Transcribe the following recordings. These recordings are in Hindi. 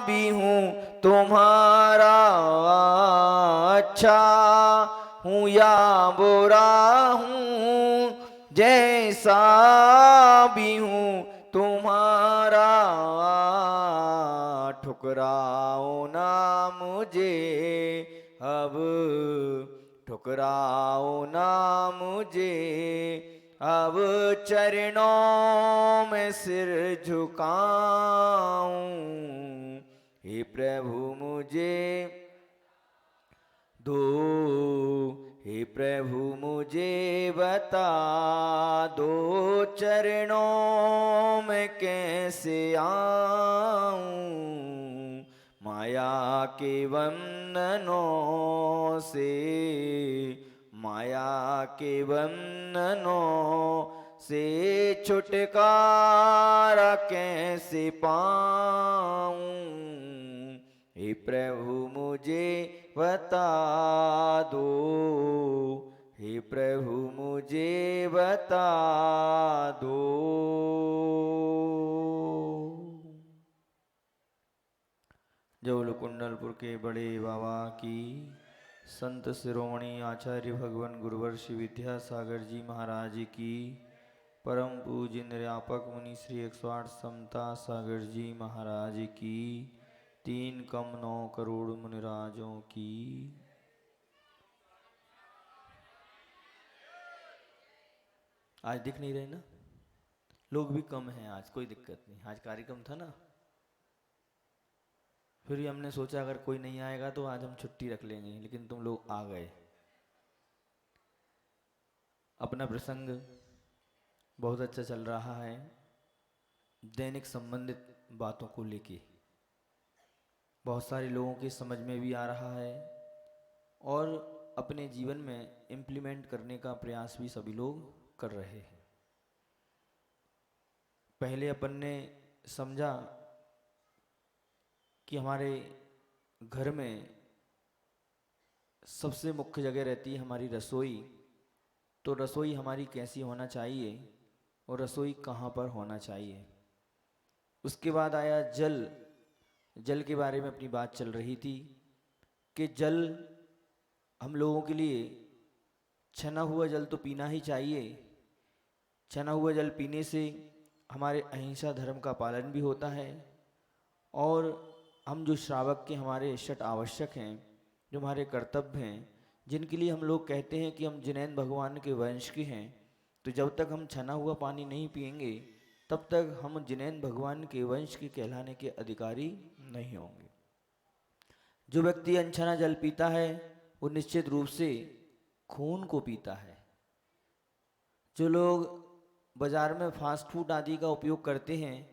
भी हूँ तुम्हारा, अच्छा हूँ या बुरा हूँ, जैसा भी हूँ तुम्हारा, ठुकराओ ना मुझे अब, ठुकराओ ना मुझे अब, चरणों में सिर झुकाऊं। हे प्रभु मुझे दो, हे प्रभु मुझे बता दो, चरणों में कैसे आऊं। माया के बंधनों से, माया के बंधनों से छुटकारा कैसे पाऊं। हे प्रभु मुझे बता दो, हे प्रभु मुझे बता दो। जौल कुंडलपुर के बड़े बाबा की, संत शिरोमणि आचार्य भगवान गुरुवर श्री विद्यासागर जी महाराज की, परम पूज्य निर्यापक मुनि श्री 108 समता सागर जी महाराज की, 3 कम 9 करोड़ मुनिराजों की। आज दिख नहीं रहे ना, लोग भी कम हैं आज, कोई दिक्कत नहीं, आज कार्यक्रम था ना, फिर भी हमने सोचा अगर कोई नहीं आएगा तो आज हम छुट्टी रख लेंगे, लेकिन तुम लोग आ गए। अपना प्रसंग बहुत अच्छा चल रहा है, दैनिक संबंधित बातों को लेके बहुत सारे लोगों के समझ में भी आ रहा है और अपने जीवन में इम्प्लीमेंट करने का प्रयास भी सभी लोग कर रहे हैं। पहले अपन ने समझा कि हमारे घर में सबसे मुख्य जगह रहती है हमारी रसोई, तो रसोई हमारी कैसी होना चाहिए और रसोई कहाँ पर होना चाहिए। उसके बाद आया जल, जल के बारे में अपनी बात चल रही थी कि जल हम लोगों के लिए छना हुआ जल तो पीना ही चाहिए। छना हुआ जल पीने से हमारे अहिंसा धर्म का पालन भी होता है और हम जो श्रावक के हमारे षट आवश्यक हैं, जो हमारे कर्तव्य हैं, जिनके लिए हम लोग कहते हैं कि हम जिनैन भगवान के वंश के हैं, तो जब तक हम छना हुआ पानी नहीं पिएंगे तब तक हम जिनैन भगवान के वंश के कहलाने के अधिकारी नहीं होंगे। जो व्यक्ति अनछना जल पीता है वो निश्चित रूप से खून को पीता है। जो लोग बाजार में फास्ट फूड आदि का उपयोग करते हैं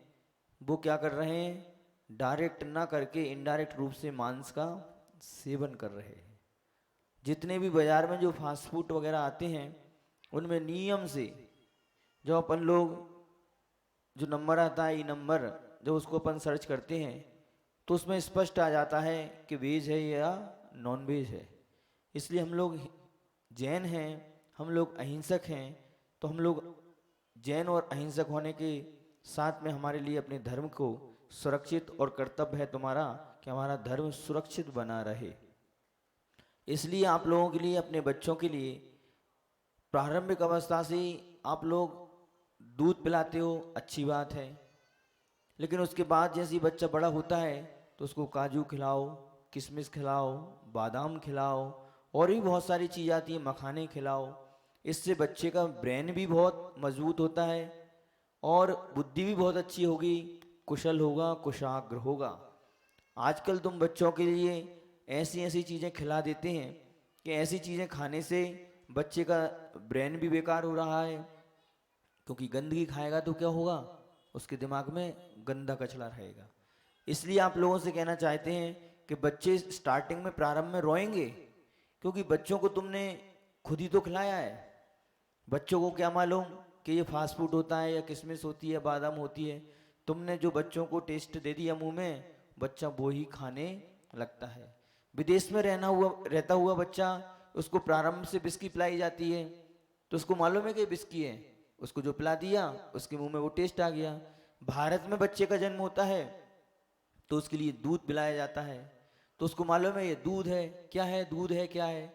वो क्या कर रहे हैं, डायरेक्ट ना करके इनडायरेक्ट रूप से मांस का सेवन कर रहे हैं। जितने भी बाजार में जो फास्ट फूड वगैरह आते हैं उनमें नियम से जो अपन लोग, जो नंबर आता है ई नंबर, जब उसको अपन सर्च करते हैं तो उसमें स्पष्ट आ जाता है कि वेज है या नॉन वेज है। इसलिए हम लोग जैन हैं, हम लोग अहिंसक हैं, तो हम लोग जैन और अहिंसक होने के साथ में हमारे लिए अपने धर्म को सुरक्षित और कर्तव्य है तुम्हारा कि हमारा धर्म सुरक्षित बना रहे। इसलिए आप लोगों के लिए, अपने बच्चों के लिए प्रारंभिक अवस्था से आप लोग दूध पिलाते हो, अच्छी बात है, लेकिन उसके बाद जैसे बच्चा बड़ा होता है तो उसको काजू खिलाओ, किशमिश खिलाओ, बादाम खिलाओ और भी बहुत सारी चीज़ आती है, मखाने खिलाओ। इससे बच्चे का ब्रेन भी बहुत मजबूत होता है और बुद्धि भी बहुत अच्छी होगी, कुशल होगा, कुशाग्र होगा। आजकल तुम बच्चों के लिए ऐसी ऐसी चीज़ें खिला देते हैं कि ऐसी चीज़ें खाने से बच्चे का ब्रेन भी बेकार हो रहा है, क्योंकि गंदगी खाएगा तो क्या होगा, उसके दिमाग में गंदा कचरा रहेगा। इसलिए आप लोगों से कहना चाहते हैं कि बच्चे स्टार्टिंग में, प्रारंभ में रोएंगे, क्योंकि बच्चों को तुमने खुद ही तो खिलाया है। बच्चों को क्या मालूम कि ये फास्ट फूड होता है या किशमिश होती है, बादाम होती है। तुमने जो बच्चों को टेस्ट दे दिया मुंह में, बच्चा वो ही खाने लगता है। विदेश में रहता हुआ बच्चा, उसको प्रारंभ से बिस्की पिलाई जाती है तो उसको मालूम है कि बिस्की है, उसको जो पिला दिया उसके मुंह में वो टेस्ट आ गया। भारत में बच्चे का जन्म होता है तो उसके लिए दूध पिलाया जाता है। तो उसको मालूम है ये दूध है, क्या है, दूध है क्या है।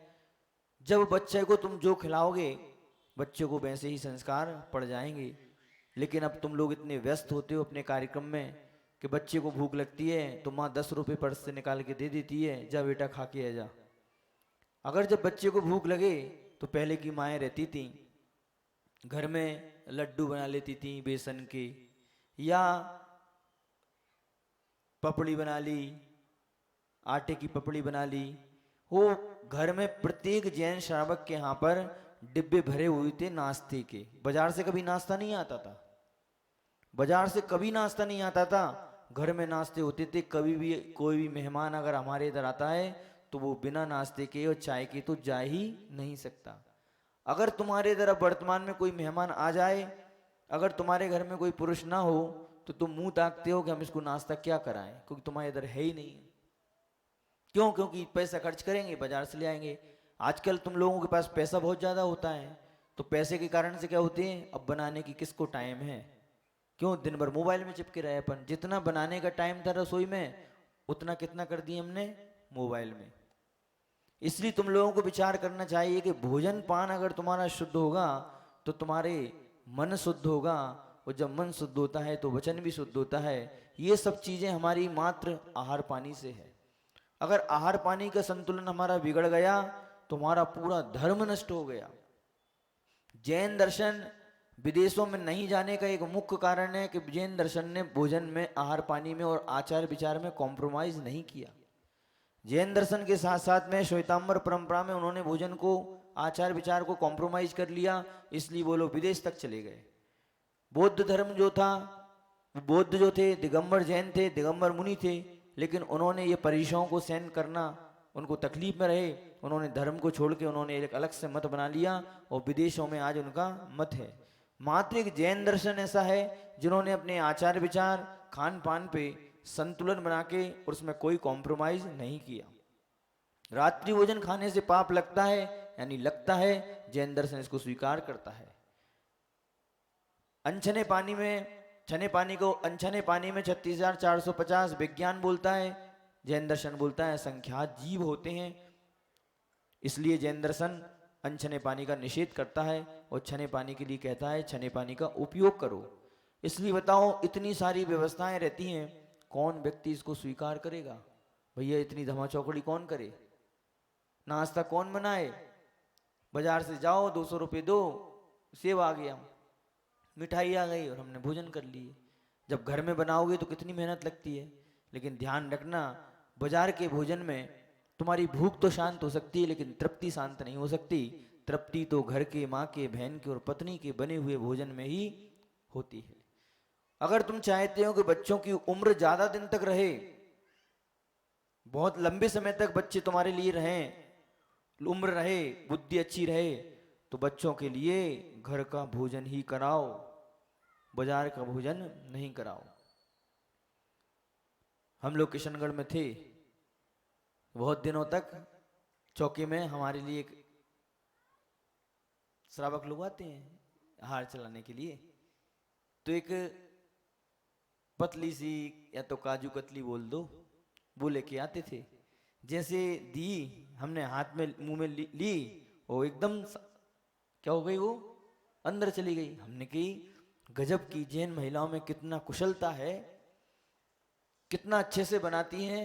जब बच्चे को तुम जो खिलाओगे बच्चे को वैसे ही संस्कार पड़ जाएंगे। लेकिन अब तुम लोग इतने व्यस्त होते हो अपने कार्यक्रम में कि बच्चे को भूख लगती है तो माँ 10 रुपये पर्स से निकाल के दे देती है, जा बेटा खा के आ जा। अगर जब बच्चे को भूख लगे तो पहले की माएँ रहती थी घर में लड्डू बना लेती थी बेसन के, या पपड़ी बना ली, आटे की पपड़ी बना ली। वो घर में प्रत्येक जैन श्रावक के यहाँ पर डिब्बे भरे हुए थे नाश्ते के। बाजार से कभी नाश्ता नहीं आता था, बाजार से कभी नाश्ता नहीं आता था, घर में नाश्ते होते थे। कभी भी कोई भी मेहमान अगर हमारे इधर आता है तो वो बिना नाश्ते के और चाय के तो जा ही नहीं सकता। अगर तुम्हारे इधर अब वर्तमान में कोई मेहमान आ जाए, अगर तुम्हारे घर में कोई पुरुष ना हो तो तुम मुंह ताकते हो कि हम इसको नाश्ता क्या कराएं, क्योंकि तुम्हारे इधर है ही नहीं। क्यों? क्योंकि पैसा खर्च करेंगे, बाजार से ले आएंगे। आजकल तुम लोगों के पास पैसा बहुत ज़्यादा होता है, तो पैसे के कारण से क्या होते हैं, अब बनाने की किसको टाइम है। क्यों? दिन भर मोबाइल में चिपके रहे अपन। जितना बनाने का टाइम था रसोई में उतना कितना कर दिए हमने, मोबाइल में। इसलिए तुम लोगों को विचार करना चाहिए कि भोजन पान अगर तुम्हारा शुद्ध होगा तो तुम्हारे मन शुद्ध होगा, और जब मन शुद्ध होता है तो वचन भी शुद्ध होता है। ये सब चीज़ें हमारी मात्र आहार पानी से है। अगर आहार पानी का संतुलन हमारा बिगड़ गया तो हमारा पूरा धर्म नष्ट हो गया। जैन दर्शन विदेशों में नहीं जाने का एक मुख्य कारण है कि जैन दर्शन ने भोजन में, आहार पानी में और आचार विचार में कॉम्प्रोमाइज नहीं किया। जैन दर्शन के साथ साथ में श्वेतांबर परंपरा में उन्होंने भोजन को, आचार विचार को कॉम्प्रोमाइज कर लिया, इसलिए वो लोग विदेश तक चले गए। बौद्ध धर्म जो था, बौद्ध जो थे दिगंबर जैन थे, दिगंबर मुनि थे, लेकिन उन्होंने ये परीक्षाओं को सहन करना, उनको तकलीफ में रहे, उन्होंने धर्म को छोड़ के उन्होंने एक अलग से मत बना लिया और विदेशों में आज उनका मत है। मात्र एक जैन दर्शन ऐसा है जिन्होंने अपने आचार विचार, खान पान पे संतुलन बना के और उसमें कोई कॉम्प्रोमाइज नहीं किया। रात्रि भोजन खाने से पाप लगता है, यानी लगता है, जैन दर्शन इसको स्वीकार करता है। अनछने पानी में, छने पानी को अनछने पानी में 36,450 विज्ञान बोलता है, जैन दर्शन बोलता है संख्यात जीव होते हैं। इसलिए जैन दर्शन अनछने पानी का निषेध करता है और छने पानी के लिए कहता है छने पानी का उपयोग करो। इसलिए बताओ, इतनी सारी व्यवस्थाएं रहती हैं, कौन व्यक्ति इसको स्वीकार करेगा? भैया इतनी धमा चौकड़ी कौन करे, नाश्ता कौन बनाए? बाजार से जाओ, 200 रुपये दो, सेब आ गया, मिठाई आ गई और हमने भोजन कर लिए। जब घर में बनाओगे तो कितनी मेहनत लगती है। लेकिन ध्यान रखना, बाजार के भोजन में तुम्हारी भूख तो शांत हो सकती है लेकिन तृप्ति शांत नहीं हो सकती। तृप्ति तो घर के, माँ के, बहन के और पत्नी के बने हुए भोजन में ही होती है। अगर तुम चाहते हो कि बच्चों की उम्र ज्यादा दिन तक रहे, बहुत लंबे समय तक बच्चे तुम्हारे लिए रहें, उम्र रहे, बुद्धि अच्छी रहे, तो बच्चों के लिए घर का भोजन ही कराओ, बाजार का भोजन नहीं कराओ। हम लोग किशनगढ़ में थे बहुत दिनों तक, चौकी में हमारे लिए एक श्रावक लोग आते हैं हार चलाने के लिए, तो एक पतली सी, या तो काजू कतली बोल दो, वो लेके आते थे। जैसे दी, हमने हाथ में मुंह में ली वो एकदम क्या हो गई, वो अंदर चली गई। हमने कही गजब की जैन महिलाओं में कितना कुशलता है, कितना अच्छे से बनाती हैं।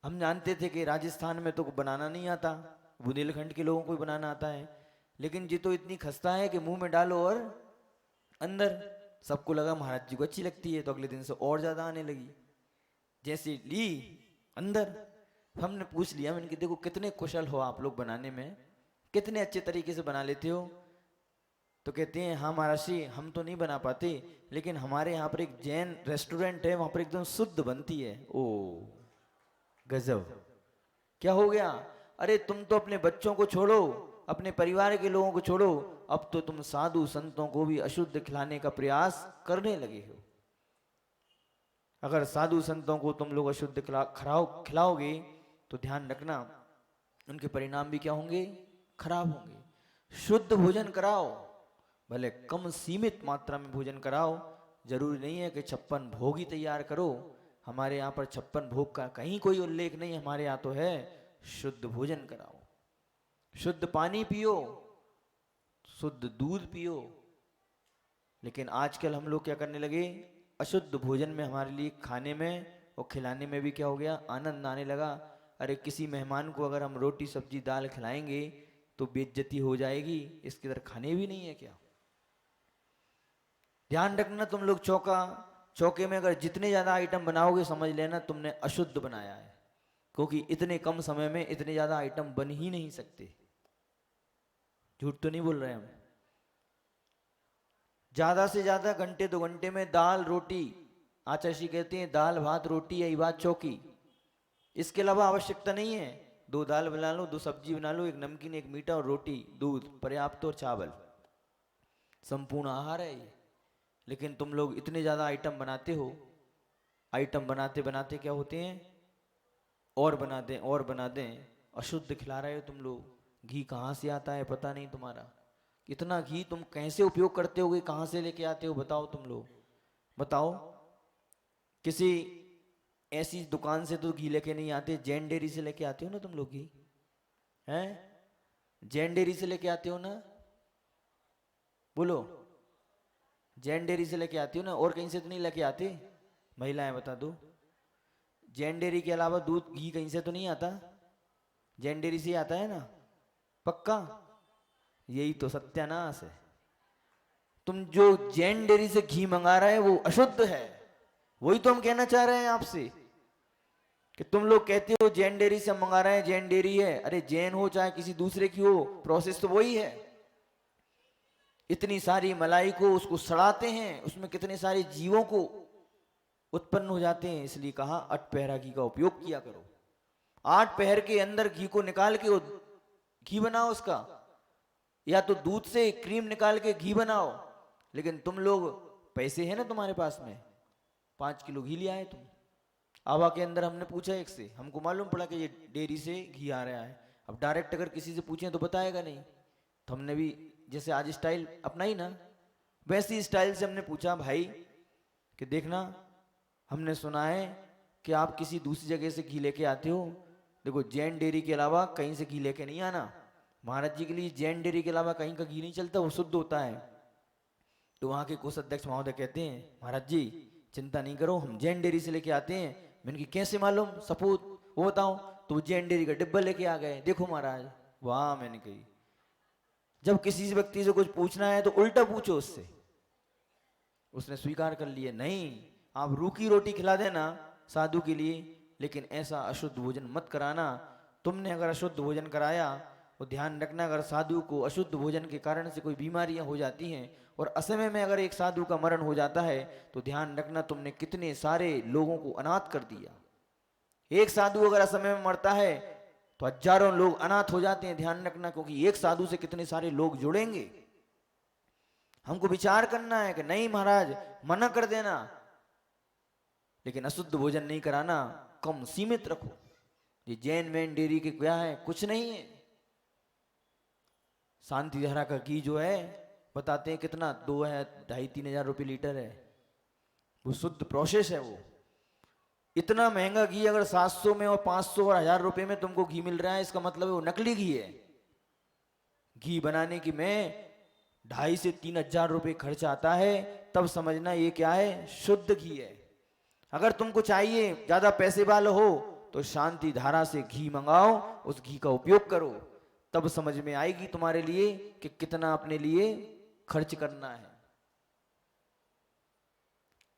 हम जानते थे कि राजस्थान में तो बनाना नहीं आता, बुंदेलखंड के लोगों को बनाना आता है, लेकिन ये तो इतनी खस्ता है कि मुंह में डालो और अंदर। सबको लगा महाराज जी को अच्छी लगती है, तो अगले दिन से और ज्यादा आने लगी। जैसे ली अंदर, हमने पूछ लिया, मैंने देखो कितने कुशल हो आप लोग बनाने में, कितने अच्छे तरीके से बना लेते हो। तो कहते हैं हाँ महाराज, हम तो नहीं बना पाते, लेकिन हमारे यहाँ पर एक जैन रेस्टोरेंट है, वहां पर एकदम शुद्ध बनती है। ओ गजब, क्या हो गया? अरे तुम तो अपने बच्चों को छोड़ो, अपने परिवार के लोगों को छोड़ो, अब तो तुम साधु संतों को भी अशुद्ध खिलाने का प्रयास करने लगे हो। अगर साधु संतों को तुम लोग अशुद्ध खिलाओगे तो ध्यान रखना उनके परिणाम भी क्या होंगे, खराब होंगे। शुद्ध भोजन कराओ, भले कम सीमित मात्रा में भोजन कराओ, जरूरी नहीं है कि 56 भोग ही तैयार करो। हमारे यहाँ पर 56 भोग का कहीं कोई उल्लेख नहीं, हमारे यहाँ तो है शुद्ध भोजन कराओ, शुद्ध पानी पियो, शुद्ध दूध पियो। लेकिन आजकल हम लोग क्या करने लगे, अशुद्ध भोजन में हमारे लिए खाने में और खिलाने में भी क्या हो गया, आनंद आने लगा। अरे किसी मेहमान को अगर हम रोटी सब्जी दाल खिलाएंगे तो बेइज्जती हो जाएगी, इसके तरह खाने भी नहीं है क्या। ध्यान रखना तुम लोग, चौके में अगर जितने ज्यादा आइटम बनाओगे समझ लेना तुमने अशुद्ध बनाया है, क्योंकि इतने कम समय में इतने ज्यादा आइटम बन ही नहीं सकते। झूठ तो नहीं बोल रहे हम। ज्यादा से ज्यादा घंटे 2 घंटे में दाल रोटी, आचार्य कहते हैं दाल भात रोटी यही बात चौकी, इसके अलावा आवश्यकता नहीं है। 2 दाल बना लो, 2 सब्जी बना लो, 1 नमकीन 1 मीठा और रोटी दूध पर्याप्त और चावल, संपूर्ण आहार है ये। लेकिन तुम लोग इतने ज्यादा आइटम बनाते हो, आइटम बनाते बनाते क्या होते हैं, और बना दें और बना दें, अशुद्ध खिला रहे हो तुम लोग। घी कहाँ से आता है पता नहीं तुम्हारा, इतना घी तुम कैसे उपयोग करते होगे, कहाँ से लेके आते हो बताओ तुम लोग, बताओ। किसी ऐसी दुकान से तो घी लेके नहीं आते, जैन डेयरी से लेके आते हो ना तुम लोग घी, हैं? जैन डेयरी से लेके आते हो ना, बोलो, जैन डेयरी से लेके आती हो ना, और कहीं से तो नहीं लेके आते? महिलाएं बता दो, जैन डेयरी के अलावा दूध घी कहीं से तो नहीं आता, जैन डेयरी से आता है ना, पक्का? यही तो सत्यानाश है। तुम जो जैन डेयरी से घी मंगा रहे हैं वो अशुद्ध है, वही तो हम कहना चाह रहे हैं आपसे। कि तुम लोग कहते हो जैन डेयरी से मंगा रहे हैं, जैन डेयरी है, अरे जैन हो चाहे किसी दूसरे की हो, प्रोसेस तो वही है। इतनी सारी मलाई को उसको सड़ाते हैं, उसमें कितने सारे जीवों को उत्पन्न हो जाते हैं, इसलिए कहा 8 पहरा घी का उपयोग किया करो। 8 पहर के अंदर घी को निकाल के घी बनाओ उसका, या तो दूध से क्रीम निकाल के घी बनाओ। लेकिन तुम लोग, पैसे हैं ना तुम्हारे पास में, 5 किलो घी लिया है तुम, आवा के अंदर हमने पूछा एक से, हमको मालूम पड़ा कि ये डेयरी से घी आ रहा है। अब डायरेक्ट अगर किसी से पूछें तो बताएगा नहीं, तो हमने भी जैसे आज स्टाइल अपनाई ना, वैसी स्टाइल से हमने पूछा, भाई कि देखना हमने सुना है कि आप किसी दूसरी जगह से घी लेके आते हो, देखो जैन डेयरी के अलावा कहीं से घी लेके नहीं आना। महाराज जी के लिए जैन डेयरी के अलावा कहीं का घी नहीं चलता, वो शुद्ध होता है। तो वहाँ के कोषाध्यक्ष महोदय कहते हैं, महाराज जी चिंता नहीं करो, हम जैन डेयरी से लेके आते हैं। मैंने कहा कैसे मालूम, सपूत वो बताओ। तो जैन डेयरी का डिब्बा लेके आ गए, देखो महाराज। वाह, मैंने कही जब किसी व्यक्ति से कुछ पूछना है तो उल्टा पूछो उससे। उसने स्वीकार कर लिया, नहीं आप रूखी रोटी खिला देना साधु के लिए, लेकिन ऐसा अशुद्ध भोजन मत कराना। तुमने अगर अशुद्ध भोजन कराया, और ध्यान रखना अगर साधु को अशुद्ध भोजन के कारण से कोई बीमारियां हो जाती हैं, और असमय में अगर एक साधु का मरण हो जाता है, तो ध्यान रखना तुमने कितने सारे लोगों को अनाथ कर दिया। एक साधु अगर असमय में मरता है तो हजारों लोग अनाथ हो जाते हैं, ध्यान रखना, क्योंकि एक साधु से कितने सारे लोग जुड़ेंगे। हमको विचार करना है कि नहीं महाराज मना कर देना, लेकिन अशुद्ध भोजन नहीं कराना, कम सीमित रखो। ये जैन मैन डेयरी के क्या है, कुछ नहीं है। शांति धारा का घी जो है बताते हैं कितना, 2 है 2,500-3 हजार रुपये लीटर है, वो शुद्ध प्रोसेस है। वो इतना महंगा घी अगर 700 में और 500 और 1000 रुपए में तुमको घी मिल रहा है, इसका मतलब है वो नकली घी है। घी बनाने की में 2,500 से 3,000 रुपये खर्च आता है, तब समझना ये क्या है, शुद्ध घी है। अगर तुमको चाहिए ज्यादा पैसे वाले हो तो शांति धारा से घी मंगाओ, उस घी का उपयोग करो, तब समझ में आएगी तुम्हारे लिए कि कितना अपने लिए खर्च करना है।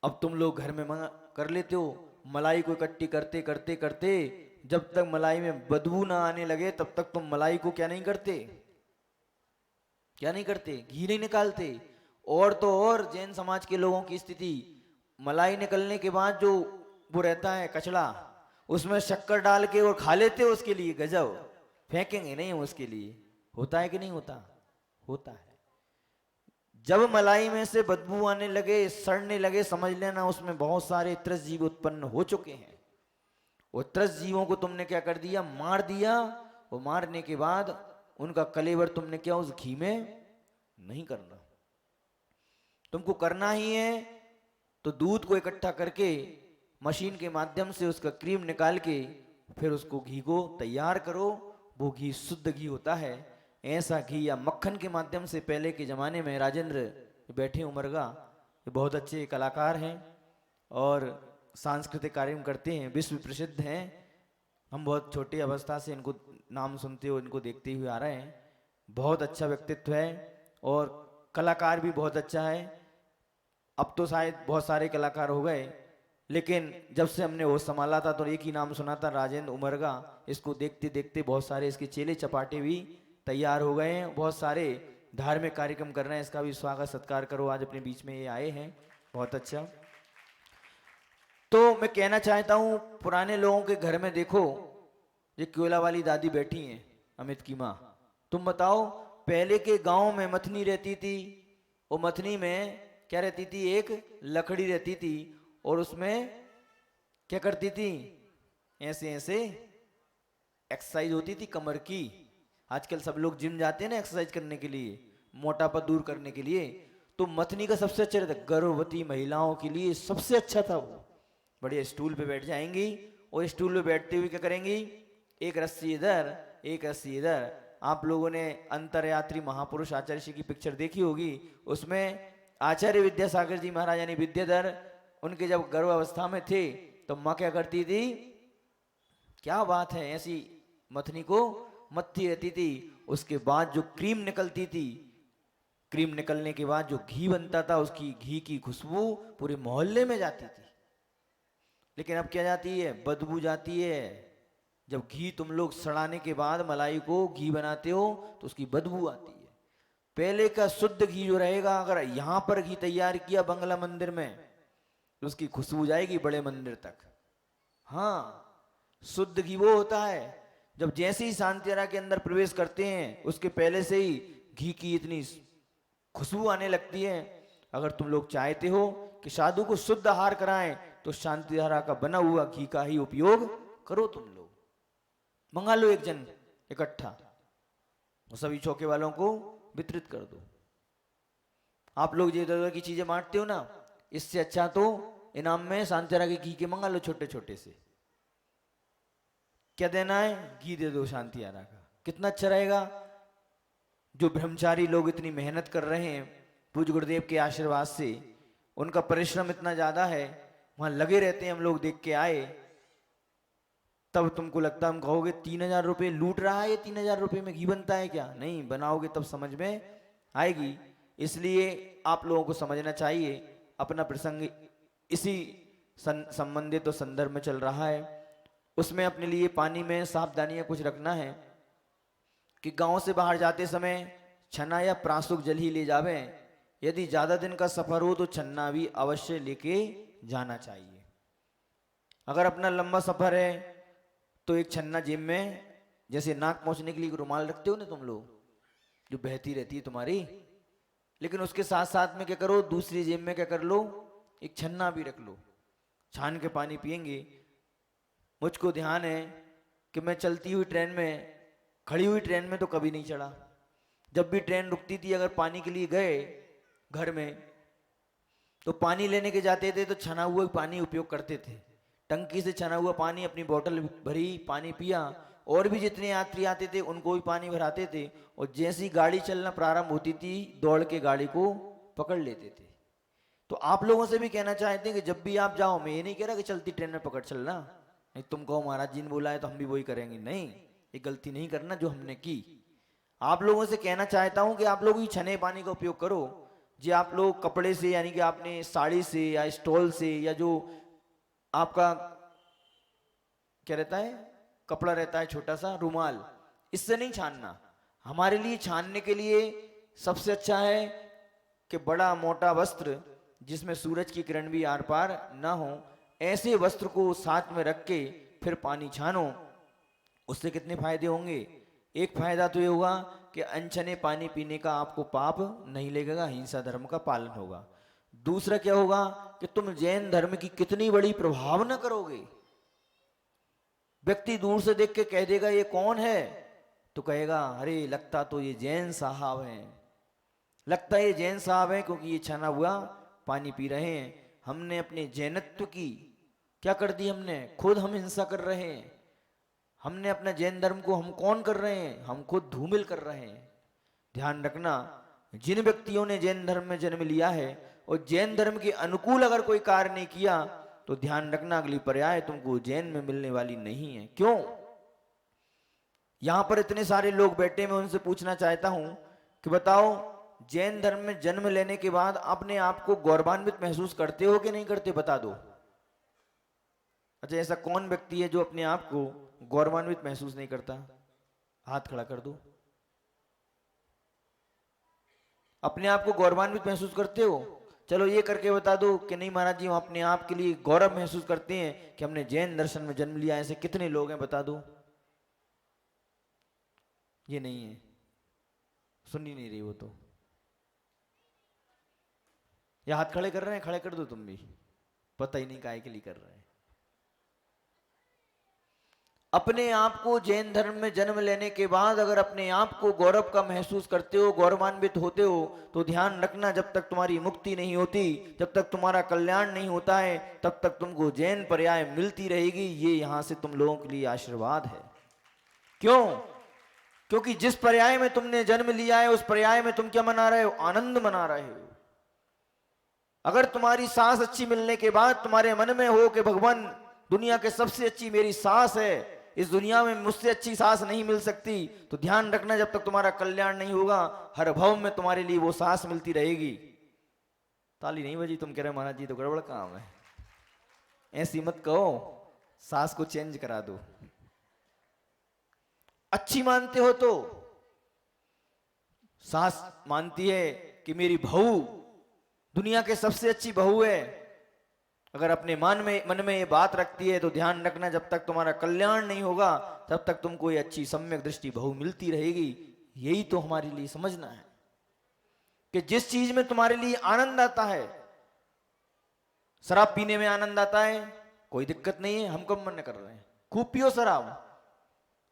अब तुम लोग घर में कर लेते हो, मलाई को इकट्ठी करते करते करते जब तक मलाई में बदबू ना आने लगे तब तक तुम मलाई को क्या नहीं करते, क्या नहीं करते, घी नहीं निकालते। और तो और जैन समाज के लोगों की स्थिति, मलाई निकलने के बाद जो वो रहता है कचड़ा, उसमें शक्कर डाल के और खा लेते हो, उसके लिए गजब, फेंकेंगे नहीं उसके लिए। होता है कि नहीं होता, होता है। जब मलाई में से बदबू आने लगे, सड़ने लगे, समझ लेना उसमें बहुत सारे त्रस जीव उत्पन्न हो चुके हैं। वो त्रस जीवों को तुमने क्या कर दिया, मार दिया। वो मारने के बाद उनका कलेवर तुमने क्या उस घी में नहीं करना, तुमको करना ही है तो दूध को इकट्ठा करके मशीन के माध्यम से उसका क्रीम निकाल के फिर उसको घी को तैयार करो, वो घी शुद्ध घी होता है। ऐसा घी या मक्खन के माध्यम से पहले के ज़माने में राजेंद्र बैठे उमरगा, ये बहुत अच्छे कलाकार हैं और सांस्कृतिक कार्यक्रम करते हैं, विश्व प्रसिद्ध हैं। हम बहुत छोटी अवस्था से इनको नाम सुनते हो, इनको देखते हुए आ रहे हैं। बहुत अच्छा व्यक्तित्व है और कलाकार भी बहुत अच्छा है। अब तो शायद बहुत सारे कलाकार हो गए, लेकिन जब से हमने वो संभाला था तो एक ही नाम सुना था, राजेंद्र उमरगा। इसको देखते देखते बहुत सारे इसके चेले चपाटे भी तैयार हो गए हैं, बहुत सारे धार्मिक कार्यक्रम कर रहे हैं। इसका भी स्वागत सत्कार करो, आज अपने बीच में ये आए हैं, बहुत अच्छा। तो मैं कहना चाहता हूँ, पुराने लोगों के घर में देखो, ये कोयला वाली दादी बैठी हैं, अमित की माँ। तुम बताओ, पहले के गांव में मथनी रहती थी, वो मथनी में क्या रहती थी, एक लकड़ी रहती थी और उसमें क्या करती थी, ऐसे ऐसे एक्सरसाइज होती थी कमर की। आजकल सब लोग जिम जाते हैं ना एक्सरसाइज करने के लिए, मोटापा दूर करने के लिए, तो मथनी का सबसे अच्छा रहता, गर्भवती महिलाओं के लिए सबसे अच्छा था वो। बढ़िया स्टूल पे बैठ जाएंगी और स्टूल पे बैठते हुए क्या करेंगी, एक रस्सी इधर एक रस्सी इधर। आप लोगों ने अंतरयात्री महापुरुष आचार्य श्री की पिक्चर देखी होगी, उसमें आचार्य विद्यासागर जी महाराज यानी विद्याधर, उनके जब गर्भावस्था में थे तो माँ क्या करती थी, क्या बात है, ऐसी मथनी को मत्ती रहती थी। उसके बाद जो क्रीम निकलती थी, क्रीम निकलने के बाद जो घी बनता था, उसकी घी की खुशबू पूरे मोहल्ले में जाती थी। लेकिन अब क्या जाती है, बदबू जाती है। जब घी तुम लोग सड़ाने के बाद मलाई को घी बनाते हो तो उसकी बदबू आती है। पहले का शुद्ध घी जो रहेगा, अगर यहां पर घी तैयार किया बंगला मंदिर में तो उसकी खुशबू जाएगी बड़े मंदिर तक। हाँ, शुद्ध घी वो होता है जब जैसे ही शांतियारा के अंदर प्रवेश करते हैं उसके पहले से ही घी की इतनी खुशबू आने लगती है। अगर तुम लोग चाहते हो कि साधु को शुद्ध आहार कराएं तो शांतिधारा का बना हुआ घी का ही उपयोग करो। तुम लोग मंगा लो एक जन इकट्ठा, सभी चौके वालों को वितरित कर दो। आप लोग ये इधर की चीजें बांटते हो ना, इससे अच्छा तो इनाम में शांतिधारा के घी के मंगा लो छोटे छोटे से। क्या देना है, घी दे दो शांतिधारा का, कितना अच्छा रहेगा। जो ब्रह्मचारी लोग इतनी मेहनत कर रहे हैं पूज्य गुरुदेव के आशीर्वाद से, उनका परिश्रम इतना ज्यादा है, वहां लगे रहते हैं, हम लोग देख के आए। तब तुमको लगता, हम कहोगे 3,000 रुपये लूट रहा है, ये 3,000 रुपये में घी बनता है क्या? नहीं, बनाओगे तब समझ में आएगी। इसलिए आप लोगों को समझना चाहिए, अपना प्रसंग इसी संबंधित तो संदर्भ में चल रहा है, उसमें अपने लिए पानी में सावधानियां कुछ रखना है कि गांव से बाहर जाते समय छन्ना या प्रासुक जल ही ले जावे। यदि ज्यादा दिन का सफर हो तो छन्ना भी अवश्य लेके जाना चाहिए। अगर अपना लंबा सफर है तो एक छन्ना जेब में, जैसे नाक पहुंचने के लिए रुमाल रखते हो ना तुम लोग, जो बहती रहती है तुम्हारी, लेकिन उसके साथ साथ में क्या करो, दूसरी जेब में क्या कर लो, एक छन्ना भी रख लो, छान के पानी पिएंगे। मुझको ध्यान है कि मैं चलती हुई ट्रेन में, खड़ी हुई ट्रेन में तो कभी नहीं चढ़ा। जब भी ट्रेन रुकती थी, अगर पानी के लिए गए घर में, तो पानी लेने के जाते थे तो छना हुआ पानी उपयोग करते थे। टंकी से छना हुआ पानी, अपनी बोतल भरी, पानी पिया, और भी जितने यात्री आते थे उनको भी पानी भराते थे। और जैसी गाड़ी चलना प्रारंभ होती थी, दौड़ के गाड़ी को पकड़ लेते थे। तो आप लोगों से भी कहना चाहते हैं कि जब भी आप जाओ, मैं ये नहीं कह रहा कि चलती ट्रेन में पकड़ चलना, नहीं, तुम कहो महाराज जी ने बोला है तो हम भी वही करेंगे, नहीं, ये गलती नहीं करना जो हमने की। आप लोगों से कहना चाहता हूं कि आप लोग ही छने पानी का उपयोग करो। जी, आप लोग कपड़े से, यानी कि आपने साड़ी से या स्टॉल से, या जो आपका क्या रहता है, कपड़ा रहता है छोटा सा रुमाल, इससे नहीं छानना। हमारे लिए छानने के लिए सबसे अच्छा है कि बड़ा मोटा वस्त्र जिसमें सूरज की किरण भी आर पार ना हो, ऐसे वस्त्र को साथ में रख के फिर पानी छानो। उससे कितने फायदे होंगे? एक फायदा तो ये होगा कि अनछने पानी पीने का आपको पाप नहीं लगेगा, हिंसा धर्म का पालन होगा। दूसरा क्या होगा कि तुम जैन धर्म की कितनी बड़ी प्रभावना करोगे। व्यक्ति दूर से देख के कह देगा ये कौन है, तो कहेगा अरे लगता तो ये जैन साहब हैं, लगता है ये जैन साहब हैं, क्योंकि ये छना हुआ पानी पी रहे हैं। हमने अपने जैनत्व की क्या कर दी हमने? खुद हम हिंसा कर रहे हैं। हमने अपना जैन धर्म को हम कौन कर रहे हैं? हम खुद धूमिल कर रहे हैं। ध्यान रखना, जिन व्यक्तियों ने जैन धर्म में जन्म लिया है और जैन धर्म के अनुकूल अगर कोई कार्य नहीं किया तो ध्यान रखना अगली पर्याय तुमको जैन में मिलने वाली नहीं है। क्यों? यहां पर इतने सारे लोग बैठे, मैं उनसे पूछना चाहता हूं कि बताओ, जैन धर्म में जन्म लेने के बाद अपने आप को गौरवान्वित महसूस करते हो कि नहीं करते? बता दो। अच्छा, ऐसा कौन व्यक्ति है जो अपने आप को गौरवान्वित महसूस नहीं करता? हाथ खड़ा कर दो। अपने आप को गौरवान्वित महसूस करते हो? चलो ये करके बता दो कि नहीं महाराज जी, हम अपने आप के लिए गौरव महसूस करते हैं कि हमने जैन दर्शन में जन्म लिया। ऐसे कितने लोग हैं? बता दो। ये नहीं है, सुन ही नहीं रही वो तो। ये हाथ खड़े कर रहे हैं, खड़े कर दो तुम भी। पता ही नहीं काहे के लिए कर रहे हैं। अपने आप को जैन धर्म में जन्म लेने के बाद अगर अपने आप को गौरव का महसूस करते हो, गौरवान्वित होते हो, तो ध्यान रखना, जब तक तुम्हारी मुक्ति नहीं होती, जब तक तुम्हारा कल्याण नहीं होता है, तब तक तुमको जैन पर्याय मिलती रहेगी। ये यहां से तुम लोगों के लिए आशीर्वाद है। क्यों? क्योंकि जिस पर्याय में तुमने जन्म लिया है उस पर्याय में तुम क्या मना रहे हो? आनंद मना रहे हो। अगर तुम्हारी सांस अच्छी मिलने के बाद तुम्हारे मन में हो कि भगवान, दुनिया के सबसे अच्छी मेरी सांस है, इस दुनिया में मुझसे अच्छी सांस नहीं मिल सकती, तो ध्यान रखना, जब तक तुम्हारा कल्याण नहीं होगा, हर भव में तुम्हारे लिए वो सांस मिलती रहेगी। ताली नहीं बजी, तुम कह रहे महाराज जी तो गड़बड़ काम है। ऐसी मत कहो, सांस को चेंज करा दो। अच्छी मानते हो तो सांस मानती है कि मेरी बहू दुनिया के सबसे अच्छी बहू है। अगर अपने मन में ये बात रखती है तो ध्यान रखना, जब तक तुम्हारा कल्याण नहीं होगा तब तक तुमको ये अच्छी सम्यक दृष्टि बहू मिलती रहेगी। यही तो हमारे लिए समझना है कि जिस चीज में तुम्हारे लिए आनंद आता है, शराब पीने में आनंद आता है, कोई दिक्कत नहीं है, हम कब मना कर रहे हैं? खूब पियो शराब।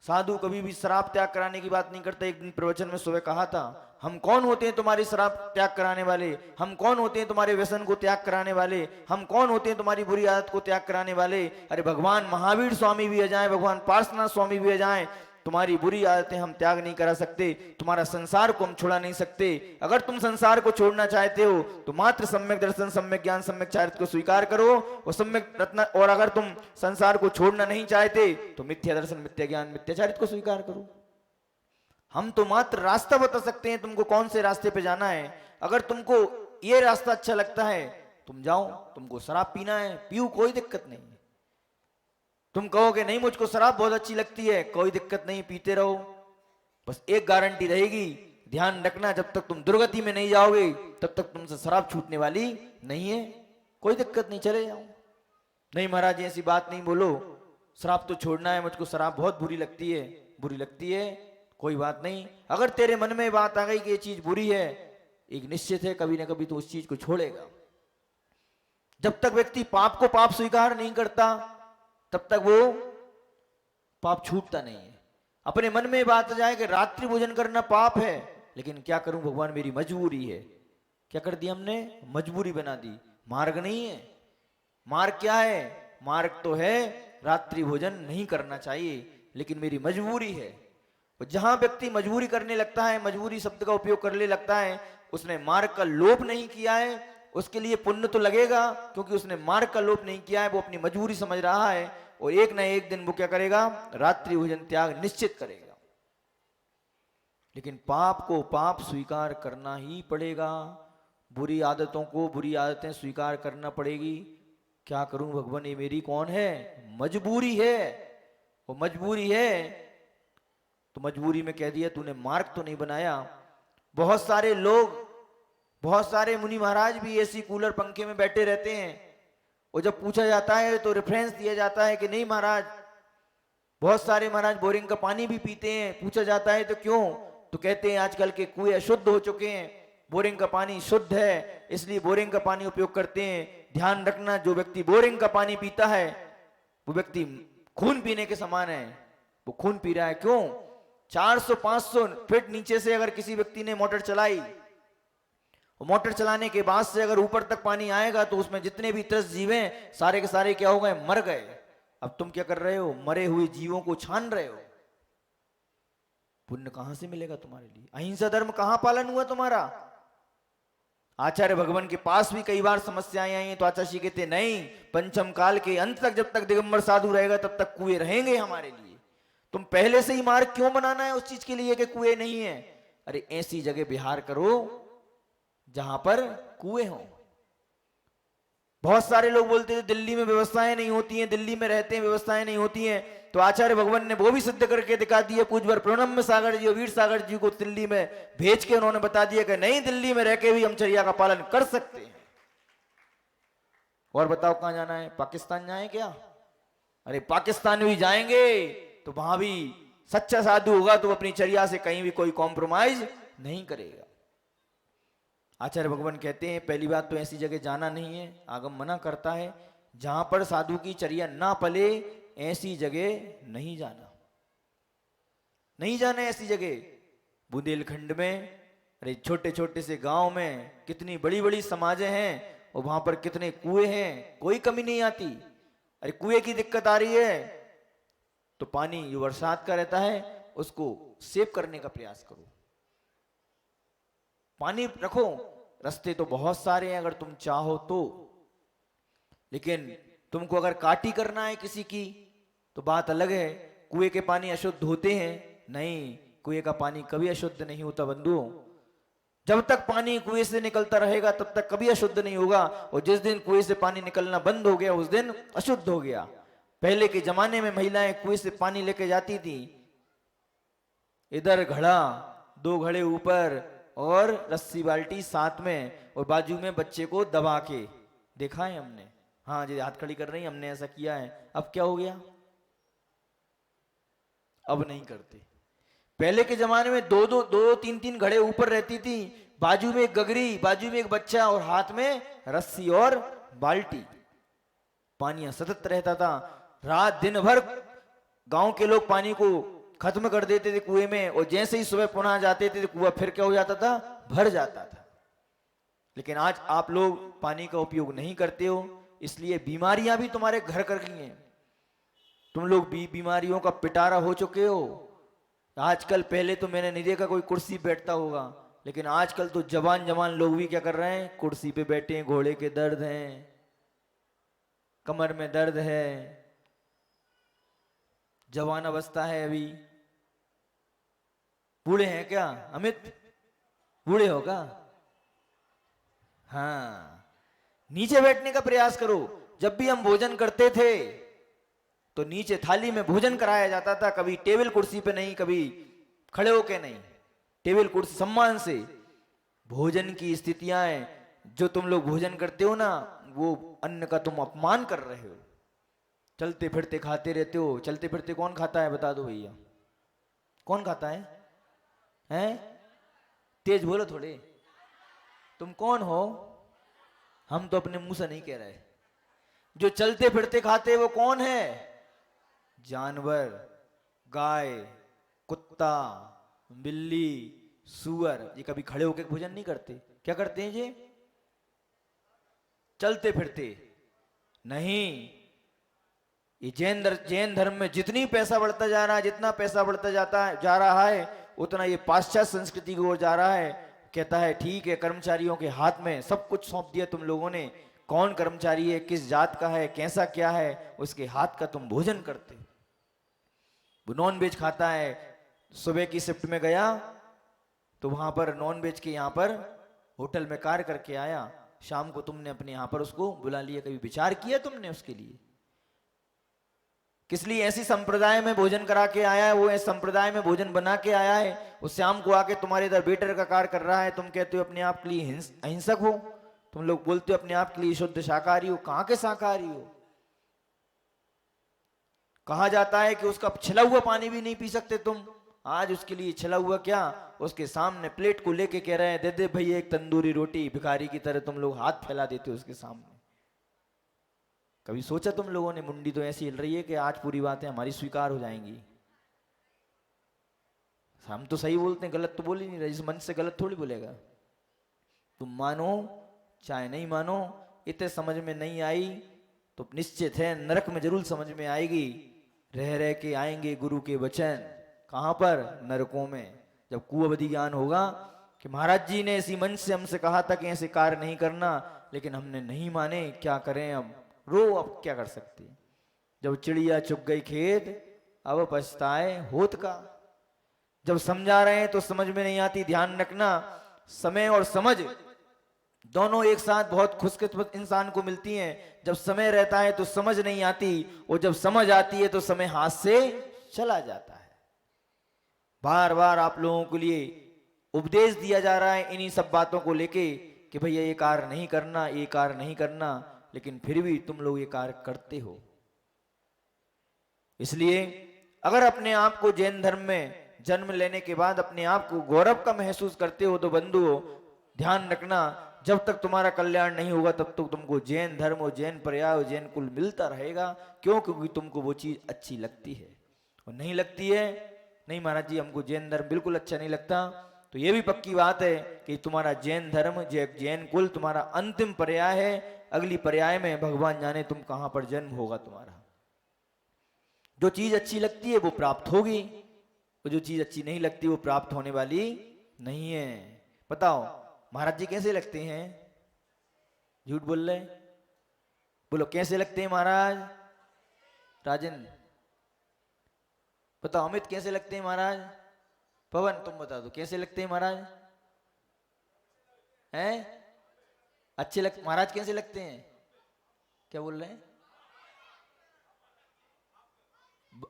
साधु कभी भी शराब त्याग कराने की बात नहीं करते। एक दिन प्रवचन में सुबह कहा था, हम कौन होते हैं तुम्हारी शराब त्याग कराने वाले? हम कौन होते हैं तुम्हारे व्यसन को त्याग कराने वाले? हम कौन होते हैं तुम्हारी बुरी आदत को त्याग कराने वाले? अरे भगवान महावीर स्वामी भी आ जाए, भगवान पार्श्वनाथ स्वामी भी आ जाए, तुम्हारी बुरी आदतें हम त्याग नहीं करा सकते, तुम्हारा संसार को हम छुड़ा नहीं सकते। अगर तुम संसार को छोड़ना चाहते हो तो मात्र सम्यक दर्शन, सम्यक ज्ञान, सम्यक चारित्र को स्वीकार करो और सम्यक रत्न। और अगर तुम संसार को छोड़ना नहीं चाहते तो मिथ्या दर्शन, मिथ्या ज्ञान, मिथ्या चारित्र को स्वीकार करो। हम तो मात्र रास्ता बता सकते हैं तुमको कौन से रास्ते पे जाना है। अगर तुमको ये रास्ता अच्छा लगता है तुम जाओ, तुमको शराब पीना है पियो, कोई दिक्कत नहीं। तुम कहोगे नहीं मुझको शराब बहुत अच्छी लगती है, कोई दिक्कत नहीं, पीते रहो। बस एक गारंटी रहेगी, ध्यान रखना, जब तक तुम दुर्गति में नहीं जाओगे तब तक तुमसे शराब छूटने वाली नहीं है। कोई दिक्कत नहीं, चले जाओ। नहीं महाराज ऐसी बात नहीं बोलो, शराब तो छोड़ना है, मुझको शराब बहुत बुरी लगती है। बुरी लगती है, कोई बात नहीं। अगर तेरे मन में बात आ गई कि ये चीज बुरी है, एक निश्चित है कभी ना कभी तो उस चीज को छोड़ेगा। जब तक व्यक्ति पाप को पाप स्वीकार नहीं करता तब तक वो पाप छूटता नहीं है। अपने मन में बात आ जाए कि रात्रि भोजन करना पाप है, लेकिन क्या करूं भगवान मेरी मजबूरी है। क्या कर दी हमने? मजबूरी बना दी, मार्ग नहीं है। मार्ग क्या है? मार्ग तो है रात्रि भोजन नहीं करना चाहिए, लेकिन मेरी मजबूरी है। और जहां व्यक्ति मजबूरी करने लगता है, मजबूरी शब्द का उपयोग करने लगता है, उसने मार्ग का लोप नहीं किया है। उसके लिए पुण्य तो लगेगा क्योंकि उसने मार्ग का लोप नहीं किया है, वो अपनी मजबूरी समझ रहा है और एक ना एक दिन वो क्या करेगा? रात्रि भोजन त्याग निश्चित करेगा। लेकिन पाप को पाप स्वीकार करना ही पड़ेगा, बुरी आदतों को बुरी आदतें स्वीकार करना पड़ेगी। क्या करूं भगवान, ये मेरी कौन है? मजबूरी है। वो मजबूरी है तो मजबूरी में कह दिया तूने मार्ग तो नहीं बनाया। बहुत सारे लोग, बहुत सारे मुनि महाराज भी ऐसी कूलर पंखे में बैठे रहते हैं और जब पूछा जाता है तो रेफरेंस दिया जाता है कि नहीं महाराज, बहुत सारे महाराज बोरिंग का पानी भी पीते हैं। पूछा जाता है तो क्यों? तो कहते हैं आजकल के कुएं अशुद्ध हो चुके हैं, बोरिंग का पानी शुद्ध है इसलिए बोरिंग का पानी उपयोग करते हैं। ध्यान रखना, जो व्यक्ति बोरिंग का पानी पीता है वो व्यक्ति खून पीने के समान है। वो खून पी रहा है। क्यों? 400-500 फीट नीचे से अगर किसी व्यक्ति ने मोटर चलाई और मोटर चलाने के बाद से अगर ऊपर तक पानी आएगा तो उसमें जितने भी त्रस्त जीव हैं सारे के सारे क्या हो गए, मर गए। अब तुम क्या कर रहे हो, मरे हुए जीवों को छान रहे हो। पुण्य कहां से मिलेगा तुम्हारे लिए? अहिंसा धर्म कहां पालन हुआ तुम्हारा? आचार्य भगवान के पास भी कई बार समस्याएं आई हैं तो आचार्य जी कहते नहीं, पंचम काल के अंत तक जब तक दिगंबर साधु रहेगा तब तक कुएं रहेंगे हमारे लिए। तुम पहले से ही मार्ग क्यों बनाना है उस चीज के लिए कि कुएं नहीं है? अरे ऐसी जगह बिहार करो जहां पर कुएं हो। बहुत सारे लोग बोलते थे दिल्ली में व्यवस्थाएं नहीं होती हैं, दिल्ली में रहते हैं व्यवस्थाएं नहीं होती हैं, तो आचार्य भगवान ने वो भी सिद्ध करके दिखा दिया। पूज्यवर प्रणम्य सागर जी और वीर सागर जी को दिल्ली में भेज के उन्होंने बता दिया कि नहीं, दिल्ली में रह के भी हम चर्या का पालन कर सकते हैं। और बताओ कहां जाना है? पाकिस्तान जाए क्या? अरे पाकिस्तान भी जाएंगे तो वहां भी सच्चा साधु होगा तो अपनी चर्या से कहीं भी कोई कॉम्प्रोमाइज नहीं करेगा। आचार्य भगवान कहते हैं पहली बात तो ऐसी जगह जाना नहीं है, आगम मना करता है। जहां पर साधु की चर्या ना पले ऐसी जगह नहीं जाना, नहीं जाना ऐसी जगह। बुंदेलखंड में अरे छोटे छोटे से गांव में कितनी बड़ी बड़ी समाजें हैं और वहां पर कितने कुएं हैं, कोई कमी नहीं आती। अरे कुएं की दिक्कत आ रही है तो पानी जो बरसात का रहता है उसको सेव करने का प्रयास करो, पानी रखो। रास्ते तो बहुत सारे हैं अगर तुम चाहो तो, लेकिन तुमको अगर काटी करना है किसी की तो बात अलग है। कुएं के पानी अशुद्ध होते हैं? नहीं, कुएं का पानी कभी अशुद्ध नहीं होता बंधुओं। जब तक पानी कुएं से निकलता रहेगा तब तक कभी अशुद्ध नहीं होगा, और जिस दिन कुएं से पानी निकलना बंद हो गया उस दिन अशुद्ध हो गया। पहले के जमाने में महिलाएं कुएं से पानी लेके जाती थी, इधर घड़ा, दो घड़े ऊपर और रस्सी बाल्टी साथ में, और बाजू में बच्चे को दबा के, देखा है हमने। हाँ जी, हाथ खड़ी कर रही, हमने ऐसा किया है। अब क्या हो गया? अब नहीं करते। पहले के जमाने में दो दो दो तीन तीन घड़े ऊपर रहती थी, बाजू में एक गगरी, बाजू में एक बच्चा और हाथ में रस्सी और बाल्टी। पानी सतत रहता था, रात दिन भर गांव के लोग पानी को खत्म कर देते थे कुएं में, और जैसे ही सुबह पुनः जाते थे कुआं फिर क्या हो जाता था? भर जाता था। लेकिन आज आप लोग पानी का उपयोग नहीं करते हो, इसलिए बीमारियां भी तुम्हारे घर कर गई हैं। तुम लोग भी बीमारियों का पिटारा हो चुके हो। आजकल, पहले तो मैंने नहीं देखा कोई कुर्सी बैठता होगा, लेकिन आजकल तो जवान जवान लोग भी क्या कर रहे हैं? कुर्सी पे बैठे हैं। घोड़े के दर्द हैं, कमर में दर्द है, जवान अवस्था है अभी। बूढ़े हैं क्या अमित? बूढ़े हो क्या? हाँ, नीचे बैठने का प्रयास करो। जब भी हम भोजन करते थे तो नीचे थाली में भोजन कराया जाता था, कभी टेबल कुर्सी पे नहीं, कभी खड़े होके नहीं, टेबल कुर्सी सम्मान से। भोजन की स्थितियां जो तुम लोग भोजन करते हो ना, वो अन्न का तुम अपमान कर रहे हो। चलते फिरते खाते रहते हो। चलते फिरते कौन खाता है बता दो भैया, कौन खाता है? हैं? तेज बोलो थोड़े। तुम कौन हो? हम तो अपने मुंह से नहीं कह रहे। जो चलते फिरते खाते वो कौन है? जानवर, गाय, कुत्ता, बिल्ली, सूअर। ये कभी खड़े होकर भोजन नहीं करते। क्या करते हैं ये? चलते फिरते नहीं। ये जैन धर्म में जितनी पैसा बढ़ता जा रहा है, जितना पैसा बढ़ता जा रहा है, उतना ये पाश्चात्य संस्कृति की ओर जा रहा है। कहता है ठीक है, कर्मचारियों के हाथ में सब कुछ सौंप दिया तुम लोगों ने, कौन कर्मचारी है, किस जात का है, कैसा क्या है, उसके हाथ का तुम भोजन करते। वो नॉन वेज खाता है। सुबह की शिफ्ट में गया तो वहां पर नॉन वेज के यहाँ पर होटल में कार्य करके आया, शाम को तुमने अपने यहाँ पर उसको बुला लिया। कभी विचार किया तुमने उसके लिए? किस लिए ऐसी संप्रदाय में भोजन करा के आया है, वो इस संप्रदाय में भोजन बना के आया है, वो शाम को आके तुम्हारे इधर वेटर का कार्य कर रहा है। तुम कहते हो अपने आप के लिए अहिंसक हो, तुम लोग बोलते हो अपने आप के लिए शुद्ध शाकाहारी हो। कहां के शाकाहारी हो? कहा जाता है कि उसका छिला हुआ पानी भी नहीं पी सकते तुम। आज उसके लिए छिला हुआ क्या, उसके सामने प्लेट को लेके कह रहे हैं दे दे भैया एक तंदूरी रोटी। भिखारी की तरह तुम लोग हाथ फैला देते हो उसके सामने। कभी सोचा तुम लोगों ने? मुंडी तो ऐसी हिल रही है कि आज पूरी बातें हमारी स्वीकार हो जाएंगी। हम तो सही बोलते हैं, गलत तो बोल ही नहीं रहे। इस मन से गलत थोड़ी बोलेगा। तुम मानो चाहे नहीं मानो, इतने समझ में नहीं आई तो निश्चित है नरक में जरूर समझ में आएगी। रह रह के आएंगे गुरु के वचन, कहाँ पर? नरकों में। जब कुअवधि ज्ञान होगा कि महाराज जी ने इसी मंच से हमसे कहा था कि ऐसे कार्य नहीं करना, लेकिन हमने नहीं माने, क्या करें अब? रो, अब क्या कर सकते? जब चिड़िया चुग गई खेत, अब पछताए होत का। जब समझा रहे हैं तो समझ में नहीं आती। ध्यान रखना, समय और समझ दोनों एक साथ बहुत खुशकिस्मत इंसान को मिलती हैं। जब समय रहता है तो समझ नहीं आती, और जब समझ आती है तो समय हाथ से चला जाता है। बार बार आप लोगों के लिए उपदेश दिया जा रहा है इन्हीं सब बातों को लेके कि भैया ये कार्य नहीं करना, ये कार्य नहीं करना, लेकिन फिर भी तुम लोग ये कार्य करते हो। इसलिए अगर अपने आप को जैन धर्म में जन्म लेने के बाद अपने आप को गौरव का महसूस करते हो तो बंधुओं ध्यान रखना, जब तक तुम्हारा कल्याण नहीं होगा तब तक तुमको जैन धर्म और जैन पर्याय और जैन कुल मिलता रहेगा। क्यों? क्योंकि तुमको वो चीज अच्छी लगती है। और नहीं लगती है, नहीं महाराज जी हमको जैन धर्म बिल्कुल अच्छा नहीं लगता, तो ये भी पक्की बात है कि तुम्हारा जैन धर्म, जैन कुल तुम्हारा अंतिम पर्याय है। अगली पर्याय में भगवान जाने तुम कहां पर जन्म होगा तुम्हारा। जो चीज अच्छी लगती है वो प्राप्त होगी, और जो चीज अच्छी नहीं लगती वो प्राप्त होने वाली नहीं है। बताओ महाराज जी कैसे लगते हैं? झूठ बोल रहे? बोलो कैसे लगते हैं महाराज? राजन बताओ। अमित कैसे लगते हैं महाराज? पवन तुम बता दो कैसे लगते हैं महाराज? हैं? अच्छे महाराज कैसे लगते हैं? क्या बोल रहे हैं?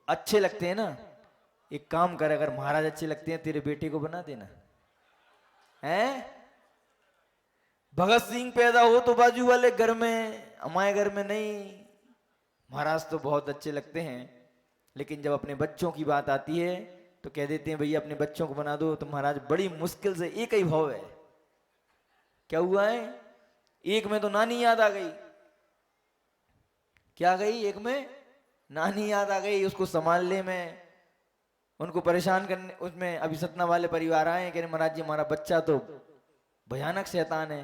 अच्छे लगते हैं ना? एक काम कर, अगर महाराज अच्छे लगते हैं तेरे बेटे को बना देना। हैं? भगत सिंह पैदा हो तो बाजू वाले घर में, हमारे घर में नहीं। महाराज तो बहुत अच्छे लगते हैं, लेकिन जब अपने बच्चों की बात आती है तो कह देते हैं भैया अपने बच्चों को बना दो। तो महाराज बड़ी मुश्किल से एक ही भाव है। क्या हुआ है? एक में तो नानी याद आ गई। क्या गई? एक में नानी याद आ गई। उसको संभालने में, उनको परेशान करने, उसमें अभी सतना वाले परिवार आए, कह रहे महाराज जी हमारा बच्चा तो भयानक शैतान है।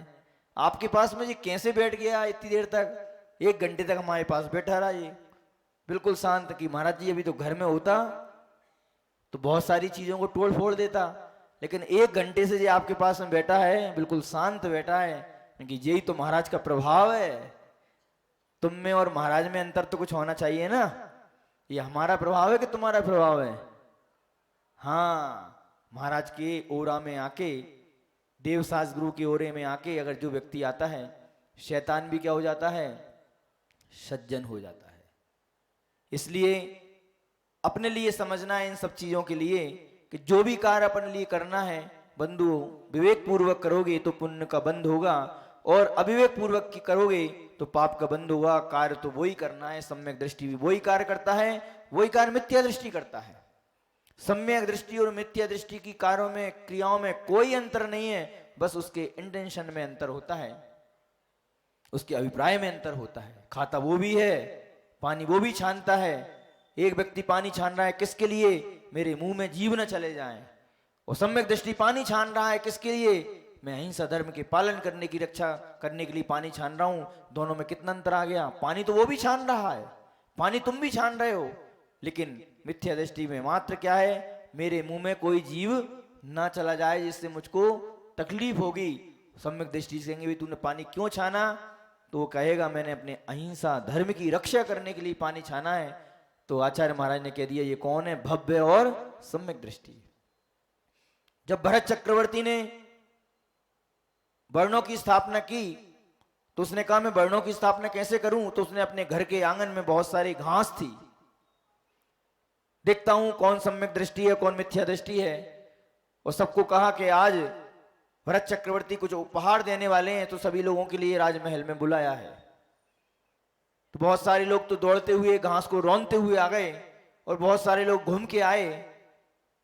आपके पास में ये कैसे बैठ गया इतनी देर तक? 1 घंटे तक हमारे पास बैठा रहा ये बिल्कुल शांत। कि महाराज जी अभी तो घर में होता तो बहुत सारी चीजों को तोड़ फोड़ देता, लेकिन 1 घंटे से ये आपके पास में बैठा है, बिल्कुल शांत बैठा है। क्योंकि यही तो महाराज का प्रभाव है। तुम में और महाराज में अंतर तो कुछ होना चाहिए ना। ये हमारा प्रभाव है कि तुम्हारा प्रभाव है? हाँ, महाराज के ओरा में आके, देवसास गुरु के ओरे में आके अगर जो व्यक्ति आता है, शैतान भी क्या हो जाता है? सज्जन हो जाता है। इसलिए अपने लिए समझना है इन सब चीजों के लिए कि जो भी कार्य अपने लिए करना है बंधुओं, विवेक पूर्वक करोगे तो पुण्य का बंध होगा, और अविवेक पूर्वक की करोगे तो पाप का बंध होगा। कार्य तो वही करना है, सम्यक दृष्टि भी वही कार्य करता है, वही कार्य मिथ्या दृष्टि करता है। सम्यक दृष्टि और मिथ्या दृष्टि की कार्यों में, क्रियाओं में कोई अंतर नहीं है, बस उसके इंटेंशन में अंतर होता है, उसके अभिप्राय में अंतर होता है। खाता वो भी है, पानी वो भी छानता है। एक व्यक्ति पानी छान रहा है किसके लिए? मेरे मुंह में जीव न चले जाएं। और सम्यक दृष्टि पानी छान रहा है किसके लिए? मैं अहिंसा धर्म के पालन करने की रक्षा करने के लिए पानी छान रहा हूं। दोनों में कितना अंतर आ गया? पानी तो वो भी छान रहा है, पानी तुम भी छान रहे हो, लेकिन मिथ्या दृष्टि में मात्र क्या है? मेरे मुंह में कोई जीव ना चला जाए जिससे मुझको तकलीफ होगी। सम्यक दृष्टि से कहेंगे तूने पानी क्यों छाना? तो वो कहेगा मैंने अपने अहिंसा धर्म की रक्षा करने के लिए पानी छाना है। तो आचार्य महाराज ने कह दिया ये कौन है? भव्य और सम्यक दृष्टि। जब भरत चक्रवर्ती ने वर्णों की स्थापना की तो उसने कहा मैं वर्णों की स्थापना कैसे करूं? तो उसने अपने घर के आंगन में बहुत सारी घास थी, देखता हूं कौन सम्यक दृष्टि है कौन मिथ्या दृष्टि है। और सबको कहा कि आज भरत चक्रवर्ती कुछ उपहार देने वाले हैं, तो सभी लोगों के लिए राजमहल में बुलाया है। तो बहुत सारे लोग तो दौड़ते हुए घास को रौंदते हुए आ गए, और बहुत सारे लोग घूम के आए।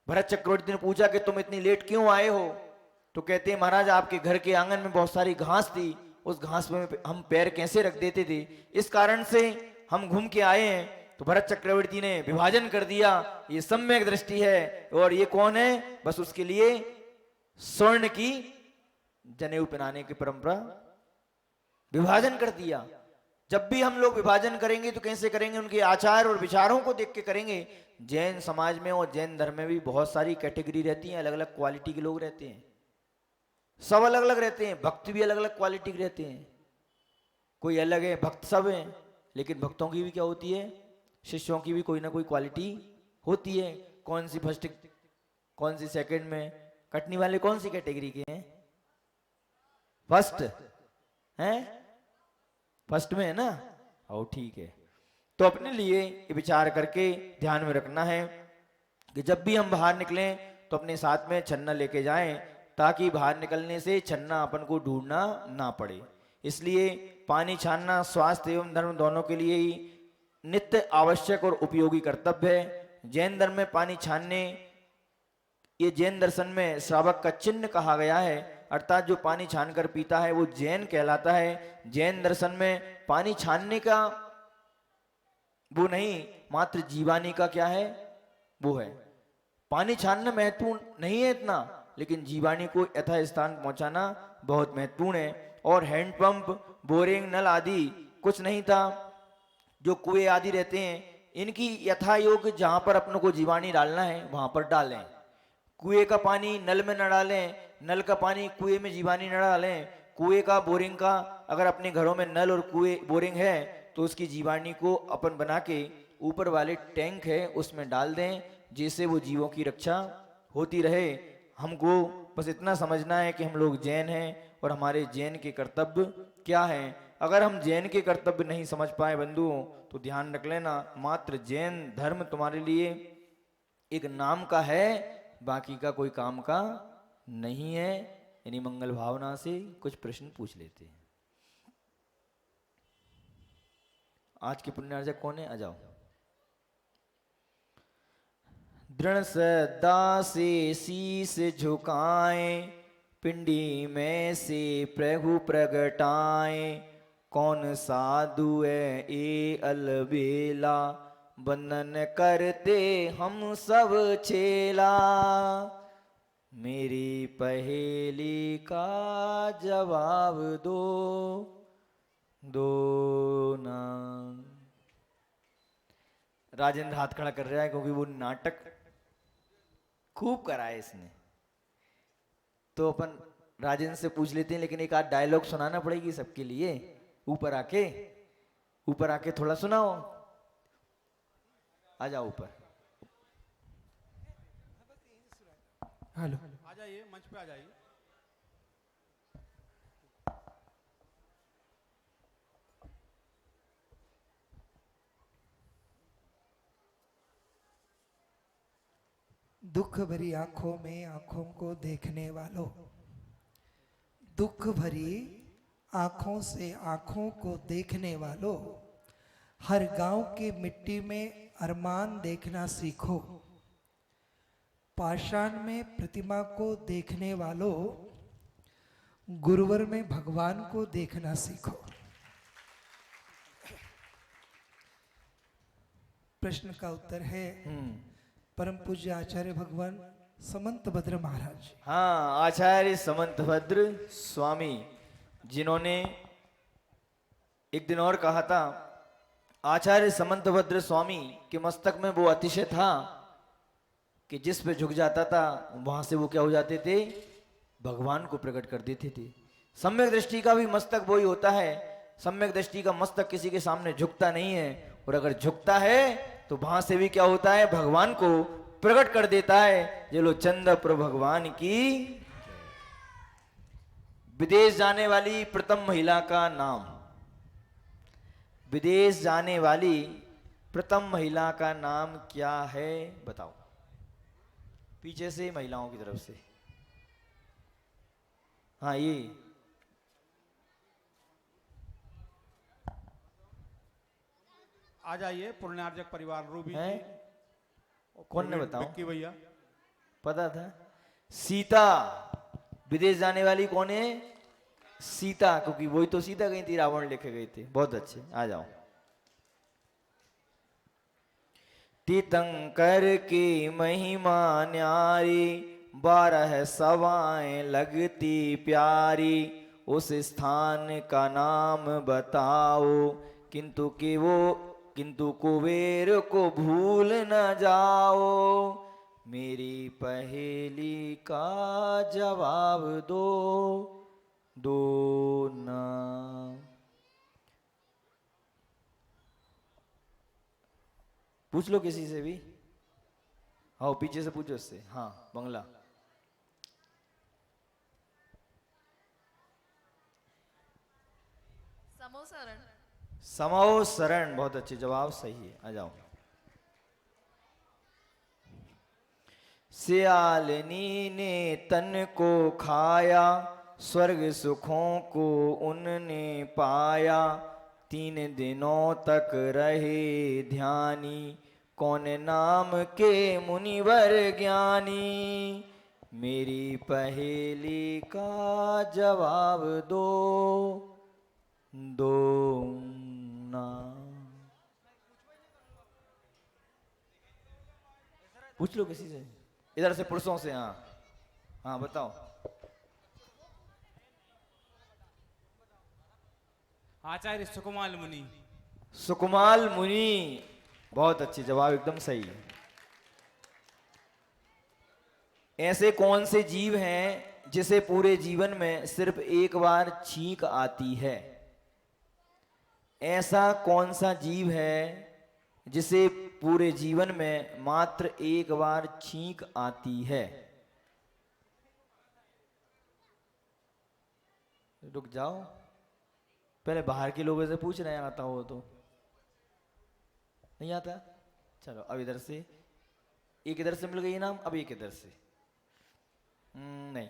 भरत चक्रवर्ती ने पूछा कि तुम इतनी लेट क्यों आए हो? तो कहते हैं महाराज आपके घर के आंगन में बहुत सारी घास थी, उस घास में हम पैर कैसे रख देते थे, इस कारण से हम घूम के आए हैं। तो भरत चक्रवर्ती ने विभाजन कर दिया, ये सम्यक दृष्टि है। और ये कौन है? बस उसके लिए स्वर्ण की जनेऊ पहनाने की परंपरा, विभाजन कर दिया। जब भी हम लोग विभाजन करेंगे तो कैसे करेंगे? उनके आचार और विचारों को देख के करेंगे। जैन समाज में और जैन धर्म में भी बहुत सारी कैटेगरी रहती हैं, अलग अलग क्वालिटी के लोग रहते हैं, सब अलग अलग रहते हैं। भक्त भी अलग अलग क्वालिटी के रहते हैं, कोई अलग है, भक्त सब हैं, लेकिन भक्तों की भी क्या होती है? शिष्यों की भी कोई ना कोई क्वालिटी होती है। कौन सी फर्स्ट, कौन सी सेकंड में? कटनी वाले कौन सी कैटेगरी के हैं? फर्स्ट हैं, फर्स्ट में है ना? ओ ठीक है। तो अपने लिए ये विचार करके ध्यान में रखना है कि जब भी हम बाहर निकलें तो अपने साथ में छन्ना लेके जाएं, ताकि बाहर निकलने से छन्ना अपन को ढूंढना ना पड़े। इसलिए पानी छानना स्वास्थ्य एवं धर्म दोनों के लिए ही नित्य आवश्यक और उपयोगी कर्तव्य है। जैन धर्म में पानी छानने, ये जैन दर्शन में श्रावक का चिन्ह कहा गया है, अर्थात जो पानी छानकर पीता है वो जैन कहलाता है। जैन दर्शन में पानी छानने का वो नहीं, मात्र जीवानी का क्या है? वो है। पानी छानना महत्वपूर्ण नहीं है इतना, लेकिन जीवानी को यथा स्थान पहुंचाना बहुत महत्वपूर्ण है। और हैंडपंप, बोरिंग, नल आदि कुछ नहीं था। जो कुएं आदि रहते हैं, इनकी यथा योग्य जहां पर अपनों को जीवानी डालना है वहां पर डालें। कुएं का पानी नल में न डालें, नल का पानी कुएं में जीवानी न डालें। कुएं का, बोरिंग का, अगर अपने घरों में नल और कुएं बोरिंग है तो उसकी जीवानी को अपन बना के ऊपर वाले टैंक है उसमें डाल दें, जिससे वो जीवों की रक्षा होती रहे। हमको बस इतना समझना है कि हम लोग जैन हैं और हमारे जैन के कर्तव्य क्या हैं। अगर हम जैन के कर्तव्य नहीं समझ पाए बंधुओं, तो ध्यान रख लेना, मात्र जैन धर्म तुम्हारे लिए एक नाम का है, बाकी का कोई काम का नहीं है। यानी मंगल भावना से कुछ प्रश्न पूछ लेते हैं। आज के पुण्यार्जक कौन है? आ जाओ। दृढ़ श्रद्धा से शीस झुकाएं, पिंडी में से प्रभु प्रगटाएं। कौन साधु है ए अलबेला, बंधन करते हम सब छेला। मेरी पहेली का जवाब दो, दो ना। राजेंद्र हाथ खड़ा कर रहा है क्योंकि वो नाटक खूब करा है इसने। तो अपन राजेंद्र से पूछ लेते हैं, लेकिन एक आध डायलॉग सुनाना पड़ेगी सबके लिए। ऊपर आके, ऊपर आके थोड़ा सुनाओ। आ जाओ ऊपर। हेलो, आ जाइए, मंच पे आ जाइए। दुख भरी आंखों में आंखों को देखने वालों, दुख भरी आंखों से आंखों को देखने वालों, हर गांव की मिट्टी में अरमान देखना सीखो। पाषाण में प्रतिमा को देखने वालों, गुरुवर में भगवान को देखना सीखो। प्रश्न का उत्तर है परम पूज्य आचार्य भगवान समंत भद्र महाराज। हाँ, आचार्य समंत भद्र स्वामी, जिन्होंने एक दिन और कहा था, आचार्य समंत भद्र स्वामी के मस्तक में वो अतिशय था कि जिस पे झुक जाता था वहां से वो क्या हो जाते थे? भगवान को प्रकट कर देते थे। सम्यक दृष्टि का भी मस्तक वही होता है। सम्यक दृष्टि का मस्तक किसी के सामने झुकता नहीं है, और अगर झुकता है तो वहां से भी क्या होता है? भगवान को प्रकट कर देता है। ये लो चंद प्रभु भगवान की। विदेश जाने वाली प्रथम महिला का नाम, विदेश जाने वाली प्रथम महिला का नाम क्या है? बताओ। पीछे से महिलाओं की तरफ से। हाँ, ये आ जाइए, पुण्यार्जक परिवार रूबी है। जी। कौन ने बताओ? विक्की भैया। पता था। सीता, विदेश जाने वाली कौन है? सीता, क्योंकि वही तो सीता गई थी, रावण लेके गए थे। बहुत अच्छे, आ जाओ। तीर्थंकर की महिमा न्यारी, 12 सवाएं लगती प्यारी, उस स्थान का नाम बताओ, किंतु कुबेर को भूल न जाओ, मेरी पहेली का जवाब दो, दो ना। पूछ लो किसी से भी। हाँ पीछे से पूछो उससे। हाँ बंगला। समोसरण। समो शरण, बहुत अच्छे जवाब, सही है। आ जाओ। सियालनी ने तन को खाया, स्वर्ग सुखों को उनने पाया, 3 दिनों तक रहे ध्यानी, कौन नाम के मुनिवर ज्ञानी, मेरी पहेली का जवाब दो, दो ना। पूछ लो किसी से, इधर से पुरुषों से। हाँ हाँ बताओ। आचार्य सुकुमाल मुनि। सुकुमाल मुनि, बहुत अच्छे जवाब, एकदम सही। ऐसे कौन से जीव हैं जिसे पूरे जीवन में सिर्फ एक बार छींक आती है? ऐसा कौन सा जीव है जिसे पूरे जीवन में मात्र एक बार छींक आती है? रुक जाओ, पहले बाहर के लोगों से पूछ रहे हैं, आता हो तो। नहीं आता? चलो अब इधर से, एक इधर से मिल गई नाम, अब एक इधर से। नहीं,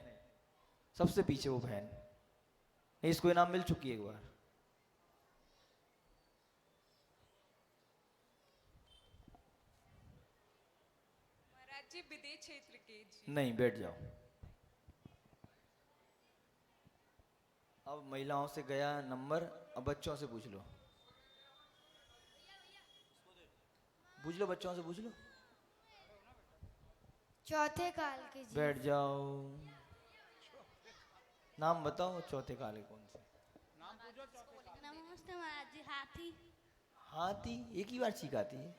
सबसे पीछे वो बहन, इसको इनाम मिल चुकी है एक बार। महाराज जी विदेश क्षेत्र के जी। नहीं, बैठ जाओ। अब महिलाओं से गया नंबर, अब बच्चों से पूछ लो। पूछ लो, बच्चों से पूछ लो। चौथे काल के जीव। बैठ जाओ। नाम बताओ चौथे काले कौन से? नमस्ते महाराज जी। हाथी। हाथी एक ही बार चीख आती है?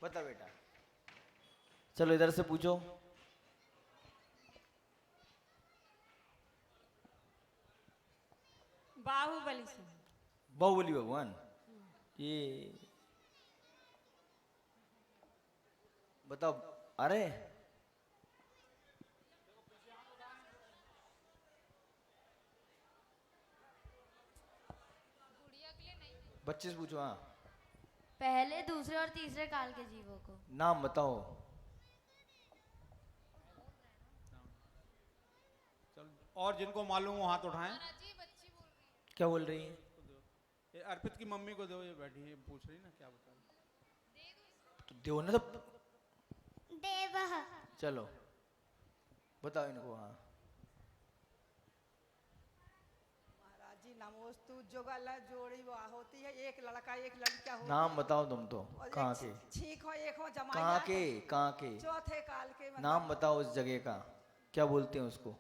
बता बेटा। चलो इधर से पूछो। बाहुबली से। बाहुबली भगवान, ये बताओ। अरे बच्चे से पूछो। हाँ पहले, दूसरे और तीसरे काल के जीवों को। नाम बताओ। चलो, और जिनको मालूम हो हाथ उठाएं। क्या बोल रही है? ये अर्पित की मम्मी को दो, ये बैठी है पूछ रही ना क्या बता रही। तो दो ना, तो देव। चलो बताओ इनको। हाँ महाराज जी नमोस्तु। जुगल जोड़ी वाह होती है, एक लड़का एक लड़का होती नाम है। बताओ तुम तो। और कहाँ एक के? छींक हो, एक हो जमाई। कहाँ के? कहाँ के? चौथे काल के मतलब नाम बताओ उस जगह का, क्या बोलते हैं उसको?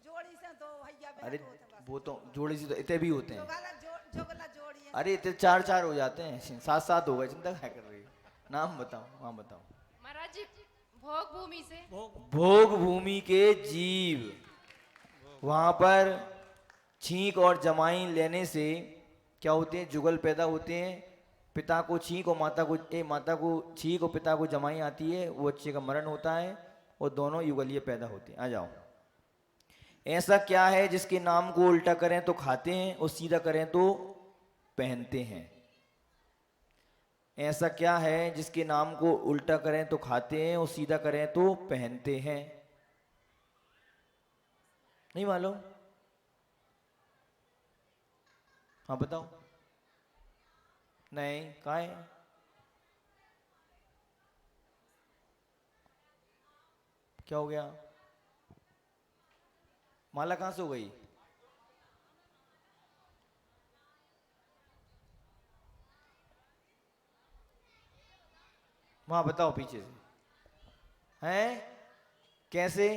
जोड़ी से दो भैया बहन अरे होते हैं बस। वो तो जोड़ी से तो इतने भी होते हैं। जुगला जोड़ी है। अरे इतने 4-4 हो जाते हैं, 7-7 हो गए, चिंता क्या कर रही हो? नाम बताओ। हाँ बताओ। महाराज जी भोग भूमि से। भोग भूमि के जीव, वहां पर छींक और जमाई लेने से क्या होते हैं? जुगल पैदा होते हैं। पिता को छींक और माता को छींक और पिता को जमाई आती है, वो बच्चे का मरण होता है और दोनों युगलीय पैदा होते हैं। आ जाओ। ऐसा क्या है जिसके नाम को उल्टा करें तो खाते हैं और सीधा करें तो पहनते हैं? ऐसा क्या है जिसके नाम को उल्टा करें तो खाते हैं और सीधा करें तो पहनते हैं? नहीं मालूम? हाँ बताओ। नहीं, कहाँ है? क्या हो गया? माला कहाँ से हो गई? वहां बताओ पीछे से। हैं? कैसे?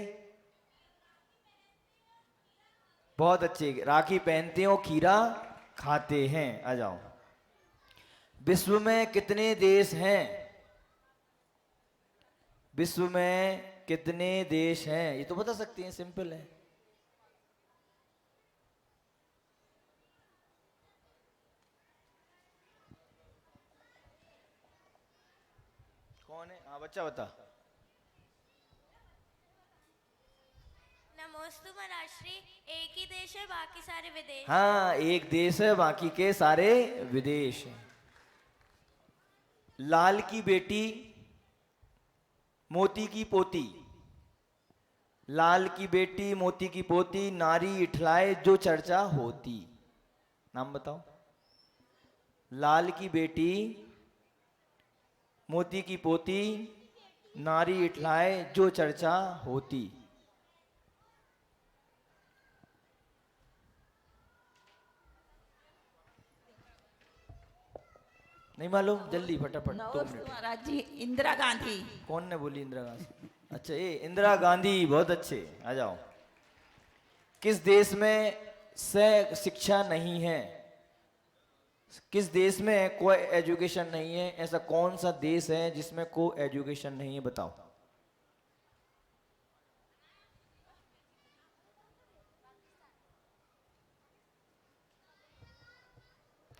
बहुत अच्छे, राखी पहनते हैं और खीरा खाते हैं। आ जाओ। विश्व में कितने देश हैं? विश्व में कितने देश हैं? ये तो बता सकते हैं, सिंपल है। कौन है? हाँ बच्चा बता। नमोस्तु महाराष्ट्री, एक ही देश है बाकी सारे विदेश। हाँ, एक देश है बाकी के सारे विदेश हैं। लाल की बेटी मोती की पोती, लाल की बेटी मोती की पोती, नारी इठलाए जो चर्चा होती। नाम बताओ। लाल की बेटी मोती की पोती, नारी इठलाए जो चर्चा होती। नहीं मालूम? जल्दी फटाफट, 2 मिनट। महाराज जी, इंदिरा गांधी। कौन ने बोली इंदिरा गांधी? अच्छा, ये इंदिरा गांधी, बहुत अच्छे। आ जाओ। किस देश में शिक्षा नहीं है? किस देश में कोई एजुकेशन नहीं है? ऐसा कौन सा देश है जिसमें कोई एजुकेशन नहीं है? बताओ।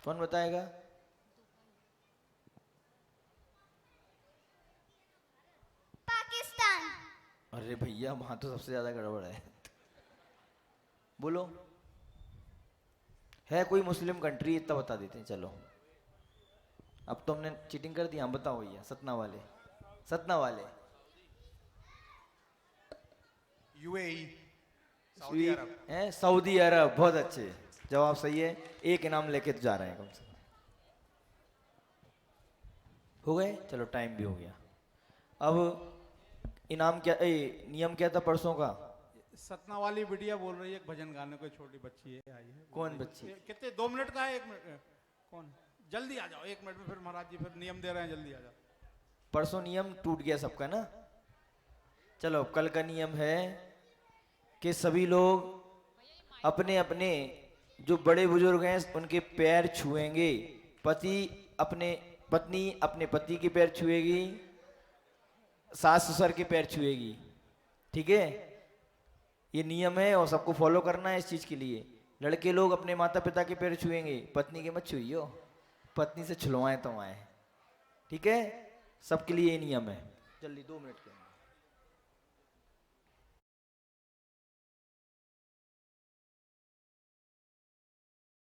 कौन बताएगा? पाकिस्तान। अरे भैया, वहां तो सबसे ज्यादा गड़बड़ है। बोलो। है कोई मुस्लिम कंट्री? इतना बता देते हैं। चलो, अब तो हमने चीटिंग कर दी। हम बताओ भैया, सतना वाले, सतना वाले। यूएई, सऊदी अरब। हैं? सऊदी अरब, बहुत अच्छे। जवाब सही है। एक इनाम लेके तो जा रहे हैं कम से कम। हो गए? चलो, टाइम भी हो गया। अब इनाम क्या, नियम क्या था परसों का? सतना वाली बिटिया बोल रही है एक भजन गाने को, छोटी बच्ची है, आई है। कौन बच्ची? कितने, 2 मिनट का है? 1 मिनट। कौन? जल्दी आ जाओ, 1 मिनट में। फिर महाराज जी फिर नियम दे रहे हैं, जल्दी आ जाओ। परसों नियम टूट गया सबका ना। चलो, कल का नियम है कि सभी लोग अपने अपने जो बड़े बुजुर्ग हैं उनके पैर छुएंगे। पत्नी अपने पति के पैर छुएगी, सास ससुर के पैर छुएगी। ठीक है? ये नियम है और सबको फॉलो करना है इस चीज के लिए। लड़के लोग अपने माता पिता के पैर छुएंगे, पत्नी के मत छुइयो, पत्नी से छुलवाएं तो आए। ठीक है? सबके लिए ये नियम है। जल्दी, 2 मिनट के।